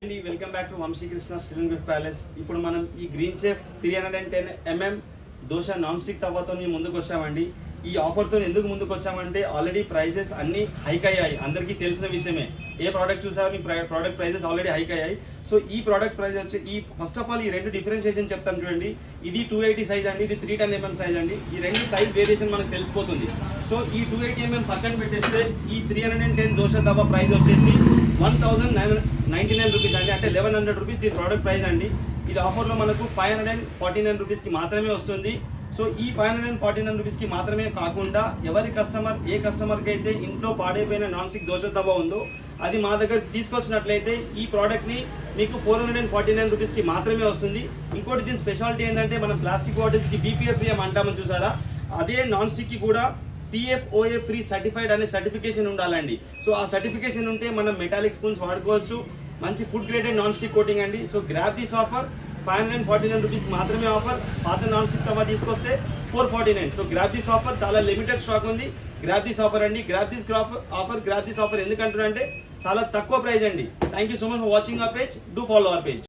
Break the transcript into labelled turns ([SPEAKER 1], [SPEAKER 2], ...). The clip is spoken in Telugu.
[SPEAKER 1] Welcome back to Vamshi Krishna steel and gift palace. ఇప్పుడు మనం ఈ green chef 310 mm dosa non stick తవ్వతో ముందుకు వచ్చామండి. ఈ ఆఫర్తో ఎందుకు ముందుకు వచ్చామంటే ఆల్రెడీ ప్రైజెస్ అన్ని హైక్ అయ్యాయి, అందరికీ తెలిసిన విషయమే. ఏ ప్రోడక్ట్ చూసారో మీ ప్రోడక్ట్ ప్రైజెస్ ఆల్రెడీ హైక్ అయ్యాయి. సో ఈ ప్రోడక్ట్ ప్రైస్ వచ్చి ఫస్ట్ ఆఫ్ ఆల్ ఈ రెండు డిఫరెన్షియేషన్ చెప్తాను చూడండి. ఇది 280 సైజ్ అండి, ఇది 310 mm సైజ్ అండి. ఈ రెండు సైజ్ వేరియేషన్ మనకు తెలిసిపోతుంది. సో ఈ 280 mm పక్కన పెట్టేస్తే ఈ 310 దోశ తవ్వ ప్రైస్ వచ్చేసి 1999 రూపీస్ అండి, అంటే 1100 రూపీస్ దీని ప్రోడక్ట్ ప్రైస్ అండి. ఇది ఆఫర్లో మనకు 549 రూపీస్కి మాత్రమే వస్తుంది. సో ఈ 549 రూపీస్కి మాత్రమే కాకుండా ఏ కస్టమర్కి అయితే ఇంట్లో పాడైపోయిన నాన్ స్టిక్ దోశ తవ్వ ఉందో అది మా దగ్గర తీసుకొచ్చినట్లయితే ఈ ప్రోడక్ట్ని మీకు 449 రూపీస్కి మాత్రమే వస్తుంది. ఇంకోటి దీని స్పెషాలిటీ ఏంటంటే మనం ప్లాస్టిక్ బాటిల్స్కి BPF ఫ్రీ అంటామని చూసారా, అదే నాన్ స్టిక్కి కూడా PFOA ఫ్రీ సర్టిఫైడ్ అనే సర్టిఫికేషన్ ఉండాలండి. సో ఆ సర్టిఫికేషన్ ఉంటే మనం మెటాలిక్ స్పూన్స్ వాడుకోవచ్చు. మంచి food graded non stick coating అండి. So grab this offer, 549 rupees మాత్రమే ఆఫర్. పాత నాన్ స్టిక్ తవా తీసుకొస్తే 449. సో గ్రాబ్ దిస్ ఆఫర్, చాలా లిమిటెడ్ స్టాక్ ఉంది. గ్రాబ్ దిస్ ఆఫర్ అండి. గ్రాబ్ దిస్ ఆఫర్ ఎందుకంటున్నా అంటే చాలా తక్కువ ప్రైస్ అండి. Thank you so much for watching our page. Do follow our page.